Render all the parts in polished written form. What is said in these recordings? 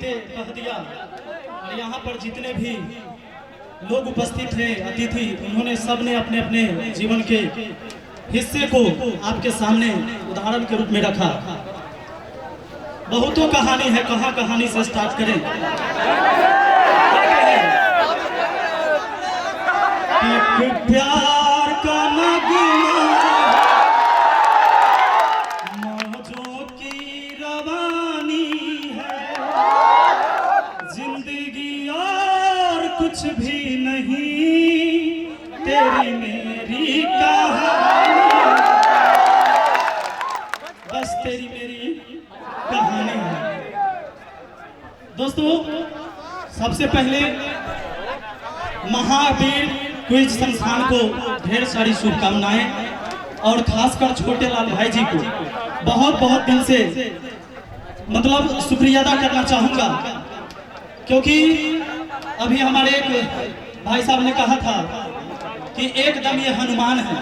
बातें कह दिया। और यहाँ पर जितने भी लोग उपस्थित थे, अतिथि, उन्होंने सबने अपने अपने जीवन के हिस्से को आपके सामने उदाहरण के रूप में रखा। बहुतों कहानी है, कहाँ कहानी से स्टार्ट करें। एक प्यार का नगमा मौजों की रवानी है, जिंदगी और कुछ भी नहीं, तेरी मेरी कहानी, बस तेरी मेरी कहानी है। दोस्तों, सबसे पहले महावीर क्विज संस्थान को ढेर सारी शुभकामनाएं और खासकर छोटे लाल भाई जी को बहुत बहुत दिल से मतलब शुक्रिया अदा करना चाहूँगा, क्योंकि अभी हमारे एक भाई साहब ने कहा था कि एकदम ये हनुमान है,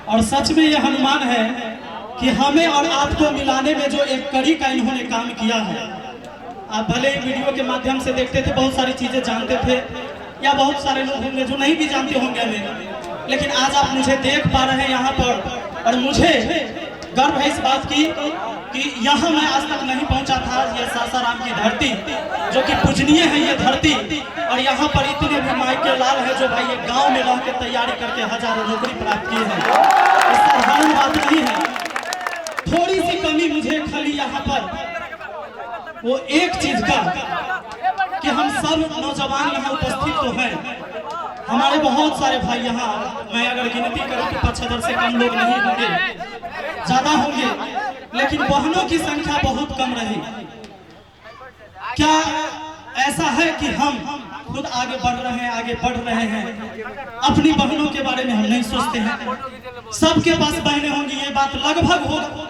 और सच में ये हनुमान है कि हमें और आपको मिलाने में जो एक कड़ी का इन्होंने काम किया है। आप भले ही वीडियो के माध्यम से देखते थे, बहुत सारी चीज़ें जानते थे, या बहुत सारे लोग होंगे जो नहीं भी जानते होंगे हमें, लेकिन आज आप मुझे देख पा रहे हैं यहाँ पर, और मुझे गर्व है इस बात की कि यहाँ मैं आज तक नहीं पहुँचा था। ये सासाराम की धरती जो कि पूजनीय है ये धरती, और यहाँ पर इतने भी माई के लाल है जो भाई ये गाँव में रह के तैयारी करके हजारों नौकरी प्राप्त की है। इस साधारण बात नहीं है। थोड़ी सी कमी मुझे खाली यहाँ पर वो एक चीज का कि हम सब नौजवान यहाँ उपस्थित तो हैं, हमारे बहुत सारे भाई यहाँ, मैं अगर गिनती करूँ तो 5,000 से कम लोग नहीं होंगे, ज्यादा होंगे, लेकिन बहनों की संख्या बहुत कम रही। क्या ऐसा है कि हम खुद आगे बढ़ रहे हैं, अपनी बहनों के बारे में हम नहीं सोचते हैं? सबके पास बहनें होंगी, ये बात लगभग होगा।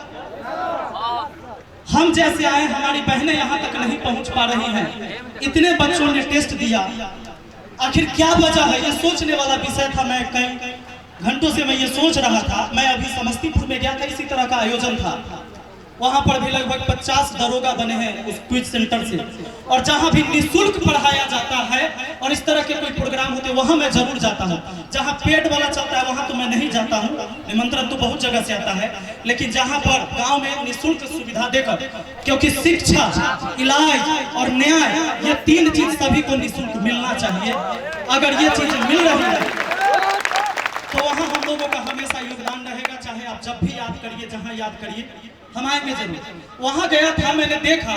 हम जैसे आए, हमारी बहनें यहाँ तक नहीं पहुँच पा रही हैं। इतने बच्चों ने टेस्ट दिया, आखिर क्या वजह है? ये सोचने वाला विषय था। मैं कई घंटों से मैं ये सोच रहा था। मैं अभी समस्तीपुर में गया था, इसी तरह का आयोजन था। वहाँ पर भी लगभग 50 दरोगा बने हैं उस क्विज सेंटर से, और जहाँ भी निःशुल्क पढ़ाया जाता है और इस तरह के कोई प्रोग्राम होते हैं वहाँ मैं जरूर जाता हूँ। जहाँ पेड वाला चलता है वहाँ तो मैं नहीं जाता हूँ, निमंत्रण तो बहुत जगह से आता है, लेकिन जहाँ पर गांव में निःशुल्क सुविधा देकर, क्योंकि शिक्षा, इलाज और न्याय, ये 3 चीज सभी को निःशुल्क मिलना चाहिए। अगर ये चीज मिल रही है तो वहाँ हम लोगों का हमेशा योगदान रहेगा, चाहे आप जब भी याद करिए, जहाँ याद करिए, हम आएंगे जरूर। वहाँ गया था, मैंने देखा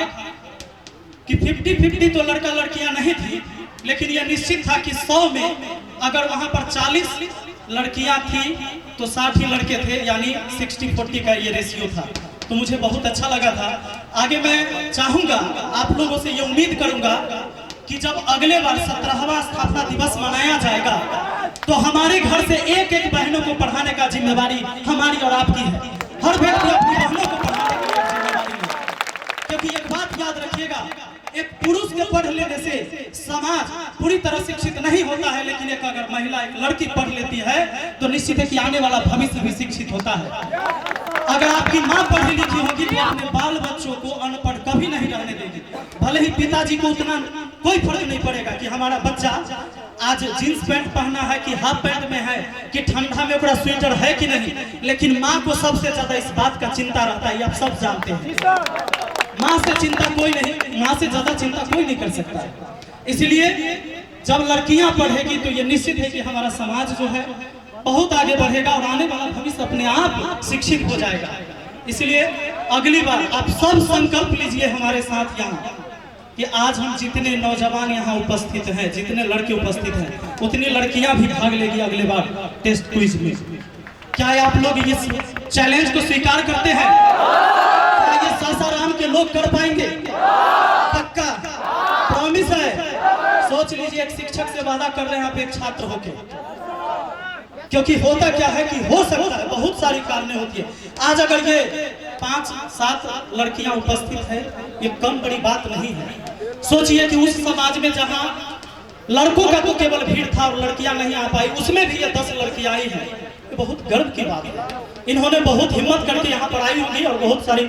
कि 50-50 तो लड़का लड़कियां नहीं थी, लेकिन यह निश्चित था कि 100 में अगर वहाँ पर 40 लड़कियां थी तो 60 ही लड़के थे, यानी 60-40 का ये रेशियो था। तो मुझे बहुत अच्छा लगा था। आगे मैं चाहूँगा, आप लोगों से ये उम्मीद करूँगा कि जब अगले बार 17वां स्थापना दिवस मनाया जाएगा तो हमारे घर से एक एक बहनों को पढ़ाने का जिम्मेवारी हमारी और आपकी है। हर व्यक्ति अपनी बहनों को पढ़ाने की जिम्मेवारी है, क्योंकि एक बात याद रखिएगा, एक पुरुष के पढ़ लेने से समाज पूरी तरह शिक्षित नहीं होता है, लेकिन एक अगर महिला, एक लड़की पढ़ लेती है तो निश्चित है कि आने वाला भविष्य भी शिक्षित होता है। अगर आपकी माँ पढ़ी लिखी होगी तो अपने बाल बच्चों को अनपढ़ कभी नहीं रहने देगी। भले ही पिताजी को उतना कोई फर्क नहीं पड़ेगा कि हमारा बच्चा आज जींस पैंट पहना है कि हाफ पैंट में है, कि ठंडा में पूरा स्वेटर है कि नहीं, लेकिन माँ को सबसे ज्यादा इस बात का चिंता रहता है, आप सब जानते हैं। माँ से चिंता कोई नहीं, माँ से ज्यादा चिंता कोई नहीं कर सकता। इसलिए जब लड़कियां पढ़ेगी तो ये निश्चित है कि हमारा समाज जो है बहुत आगे बढ़ेगा और आने वाला भविष्य अपने आप शिक्षित हो जाएगा। इसलिए अगली बार आप सब संकल्प लीजिए हमारे साथ यहाँ कि आज हम जितने नौजवान यहाँ उपस्थित हैं, जितने लड़के उपस्थित हैं, उतनी लड़कियां भी भाग लेगी अगले बार टेस्ट क्विज में। क्या आप लोग इस चैलेंज को स्वीकार करते हैं? क्या ये सासाराम के लोग कर पाएंगे? पक्का प्रॉमिस है। सोच लीजिए, एक शिक्षक से वादा कर रहे हैं आप एक छात्र होके, क्योंकि होता क्या है कि हो सकता है बहुत सारी कारणें होती है। आज अगर ये 5-7 लड़कियां उपस्थित है, ये कम बड़ी बात नहीं है। सोचिए कि उस समाज में जहां लड़कों का तो केवल भीड़ था और लड़कियां नहीं आ पाई, उसमें भी ये 10 लड़कियां आई हैं। ये बहुत गर्व की बात है। इन्होंने बहुत हिम्मत करके यहाँ पर आई होगी और बहुत सारी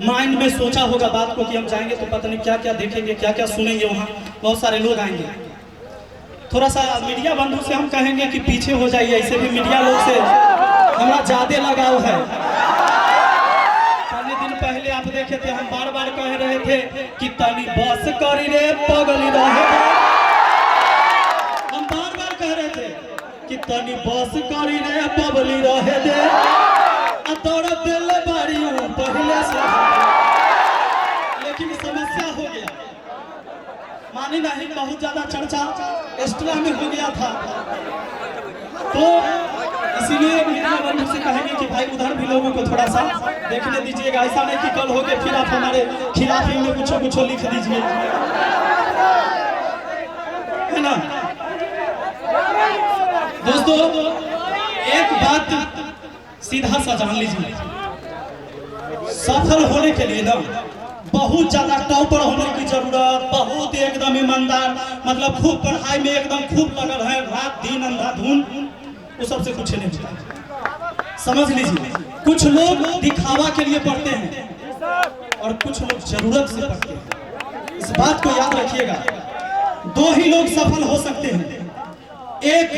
माइंड में सोचा होगा बात को कि हम जाएंगे तो पता नहीं क्या क्या देखेंगे, क्या क्या सुनेंगे, वहाँ बहुत सारे लोग आएंगे। थोड़ा सा मीडिया बंधु से हम कहेंगे कि पीछे हो जाइए, ऐसे भी मीडिया लोग से हमारा ज्यादा लगाव है। पानी दिन पहले आप देखे थे, हम बार बार कह रहे थे कि तनी बस करी रे पगली रहे, हम बार बार कह रहे थे कि तनी बस करी रे पगली रहे दे, तोड़ दिल बारी पहले से, लेकिन समस्या हो गया, मानी नहीं, बहुत ज्यादा चर्चा एक्स्ट्रा में हो गया था। तो इसीलिए मीडिया बंधु से कहेंगे कि भाई उधर भी लोगों को थोड़ा सा देखने दीजिएगा, ऐसा नहीं कि कल हो गए फिर आप हमारे खिलाफ ही में कुछ लिख दीजिए, है ना। दोस्तों एक बात सीधा सा जान लीजिए, सफल होने के लिए ना बहुत ज्यादा टॉपर होने की जरूरत, बहुत एकदम ईमानदार, मतलब खूब पढ़ाई में एकदम खूब लगल है, रात दिन अंधाधुन, वो सबसे कुछ नहीं होता। समझ लीजिए, कुछ लोग दिखावा के लिए पढ़ते हैं और कुछ लोग जरूरत से पढ़ते हैं। इस बात को याद रखिएगा, दो ही लोग सफल हो सकते हैं, एक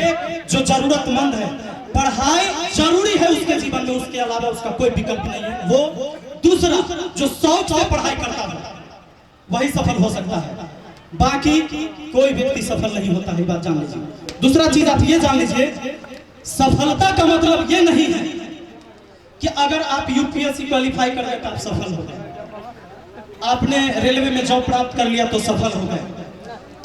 जो जरूरतमंद है, पढ़ाई जरूरी है उसके जीवन में, उसके अलावा उसका कोई विकल्प नहीं है, वो दूसरा जो शौक से पढ़ाई करता है वही सफल हो सकता है, बाकी कोई व्यक्ति सफल नहीं होता है, बात जान लीजिए। दूसरा चीज आप ये जान लीजिए, सफलता का मतलब ये नहीं है कि अगर आप यूपीएससी क्वालिफाई कर गए तो आप सफल हो गए, आपने रेलवे में जॉब प्राप्त कर लिया तो सफल हो गए,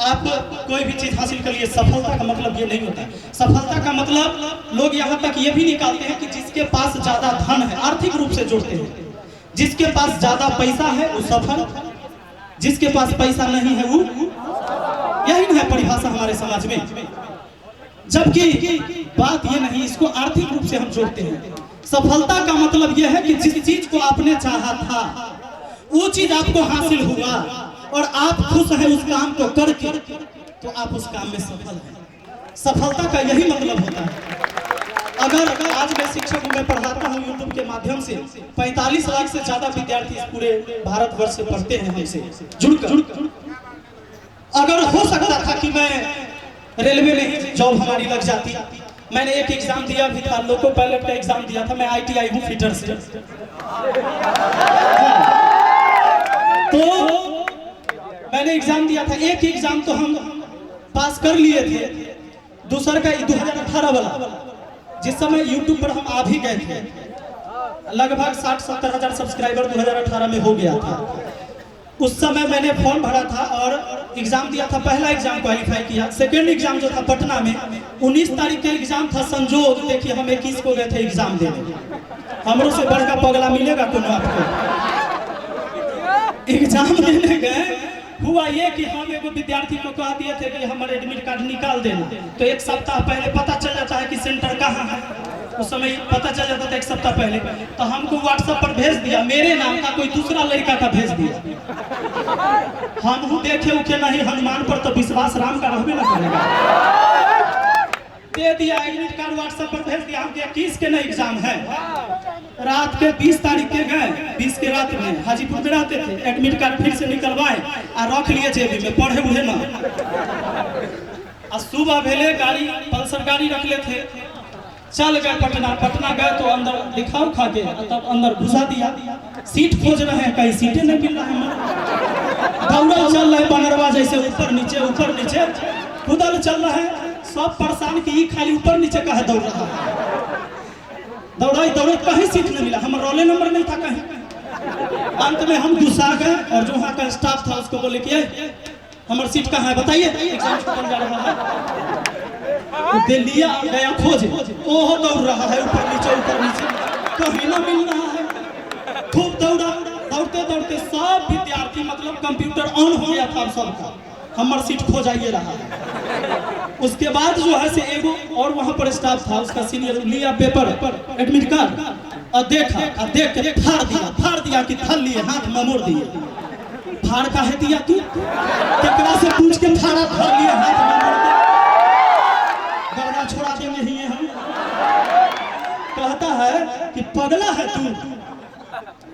आप कोई भी चीज हासिल कर लिए, सफलता का मतलब ये नहीं होता है। सफलता का मतलब लोग यहाँ तक ये भी निकालते हैं कि जिसके पास ज्यादा धन है, आर्थिक रूप से जोड़ते हैं, जिसके पास ज्यादा पैसा है वो सफल, जिसके पास पैसा नहीं है वो, यही है परिभाषा हमारे समाज में। जबकि बात ये नहीं, इसको आर्थिक रूप से हम जोड़ते हैं। सफलता का मतलब यह है कि जिस चीज को आपने चाहा था वो चीज आपको हासिल हुआ और आप खुश हैं उस काम को करके, तो आप उस काम में सफल हैं। सफलता का यही मतलब होता है। अगर आज मैं शिक्षक हूँ, मैं पढ़ाता हूँ यूट्यूब के माध्यम से, 45 लाख से ज्यादा विद्यार्थी इस पूरे भारतवर्ष से पढ़ते हैं हमसे जुड़कर। अगर हो सकता था कि मैं रेलवे में जॉब हमारी लग जाती, मैंने एक एग्जाम दिया भी था, लोको पायलट का एग्जाम दिया था, मैं ITI हूँ फिटर से, तो मैंने एग्जाम दिया था, एक एग्जाम तो हम पास कर लिए थे, दूसरा का 2018 वाला, जिस समय यूट्यूब पर हम आ भी गए थे, लगभग 60-70 हजार सब्सक्राइबर 2018 में हो गया था। उस समय मैंने फॉर्म भरा था और एग्जाम दिया था, पहला एग्जाम क्वालिफाई किया। सेकेंड एग्जाम जो था पटना में 19 तारीख का एग्जाम था, संजोग देखिए हम 21 को गए थे एग्जाम देने, हमरों से बड़का पगला मिलेगा कौन आपको। एग्जाम देने गए, हुआ ये कि हम एगो विद्यार्थी को कह दिए थे कि हमारे एडमिट कार्ड निकाल देना, तो एक सप्ताह पहले पता चल जाता है कि सेंटर कहाँ है, उस समय पता चल जाता था एक सप्ताह पहले, तो हमको व्हाट्सएप पर भेज दिया, मेरे नाम का कोई दूसरा लड़का का भेज दिया। हम देखे उखे नहीं, हनुमान पर तो विश्वास राम का रहबे ना करेगा, दे दिया एडमिट कार्ड व्हाट्सएप पर भेज दिया। हम 21 के ना एग्जाम है, रात के 20 तारीख के गए, 20 के रात में हाजीपुर में रहते थे, एडमिट कार्ड फिर से निकलवाए और रख लिए जेब में, पढ़े हुए ना। सुबह भेले गाड़ी, पल्सर गाड़ी रख ले थे, चल गए पटना गए तो अंदर दिखाओ खा के, तब अंदर घुसा दिया, सीट खोज रहे हैं, कहीं सीटें नहीं मिल रहा है, दौड़ल चल रहे बनरवा जैसे, ऊपर नीचे खुदल चल रहा है, सब परेशान की खाली ऊपर नीचे का है, दौड़ रहा है, दौड़े कहीं सीट नहीं मिला, हमारा रोले नंबर नहीं था कहीं। अंत में हम गुस्सा गए और जो वहाँ का स्टाफ था उसको बोले कि हमारी सीट कहाँ है बताइए, एग्जाम छूटने जा रहा है, दे लिया गया खोज, ओह दौड़ रहा है ऊपर नीचे कहीं ना मिल रहा है, खूब दौड़ते सब विद्यार्थी, मतलब कंप्यूटर ऑन हो गया था सबका, हमारी सीट खो जाइए रहा है। उसके बाद जो है से एगो और वहाँ पर स्टाफ था, उसका सीनियर लिया पेपर एडमिट कार्ड और देखा, देख के फाड़ दिया कि थल लिए, हाथ में मोड़ दिए। फाड़ का है दिया तू, केकरा से पूछ के फाड़ा, फाड़ लिए हाथ में मोड़ दिया, छोड़ा दे नहीं है हम, कहता है कि पगला है तू।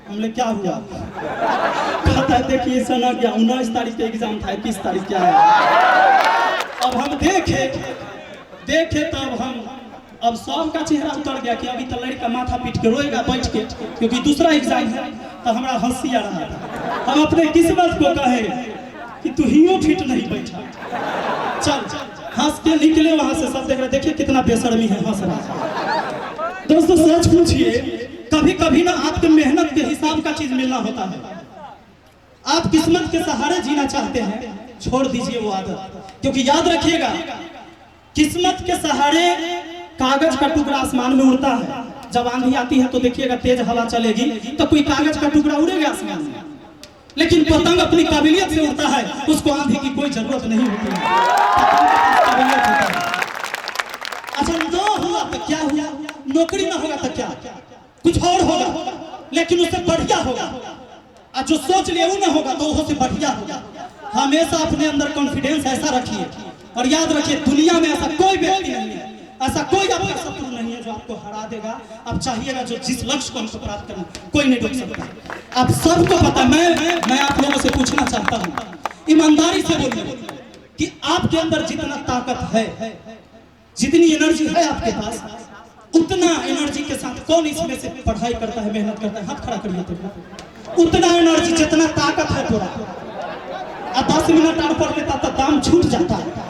हमने क्या हुआ? कहता है देखिए सना क्या 19 तारीख का एग्जाम था, 21 तारीख क्या है। अब हम देखे तब हम अब सबका चेहरा उतर गया कि अभी तो लड़का माथा पीट के रोएगा बैठ के, क्योंकि दूसरा एग्जाम है। तो हमारा हंसी आ रहा था। हम अपने किस्मत को कहे कि तू हियो फिट नहीं बैठा, चल हंस के निकले वहां से। सब देख रहे, देखिए कितना बेशर्मी है, हंस रहा। दोस्तों सच पूछिए, कभी कभी ना आपके मेहनत के हिसाब का चीज मिलना होता है। आप किस्मत के सहारे जीना चाहते हैं, छोड़ दीजिए वो आदत। क्योंकि याद रखिएगा, किस्मत के सहारे कागज का टुकड़ा आसमान में उड़ता है। जब आंधी आती है तो देखिएगा तेज हवा चलेगी तो कोई कागज का टुकड़ा उड़ेगा आसमान में, लेकिन पतंग अपनी काबिलियत से उड़ता है, उसको आंधी की कोई जरूरत नहीं होती है। अच्छा ना हुआ तो क्या हुआ, नौकरी ना होगा तो क्या, कुछ और होगा लेकिन उससे बढ़िया होगा। और जो सोच लिया वो ना होगा तो उससे बढ़िया होगा। हमेशा अपने अंदर कॉन्फिडेंस ऐसा रखिए और याद रखिए, दुनिया में ऐसा कोई व्यक्ति नहीं है, ऐसा कोई आपका शत्रु नहीं है जो आपको हरा देगा। आप चाहिएगा जो जिस लक्ष्य को हमको प्राप्त करना, कोई नहीं रोक सकता। आप सबको पता। मैं आप लोगों से पूछना चाहता हूँ, ईमानदारी से बोलिए कि आपके अंदर जितना ताकत है, जितनी एनर्जी है आपके पास, उतना एनर्जी के साथ कौन इसमें से पढ़ाई करता है, मेहनत करता है? हाथ खड़ा करिए तो। उतना एनर्जी जितना ताकत है पूरा। 10 मिनट और पढ़ लेता तो दाम छूट जाता है।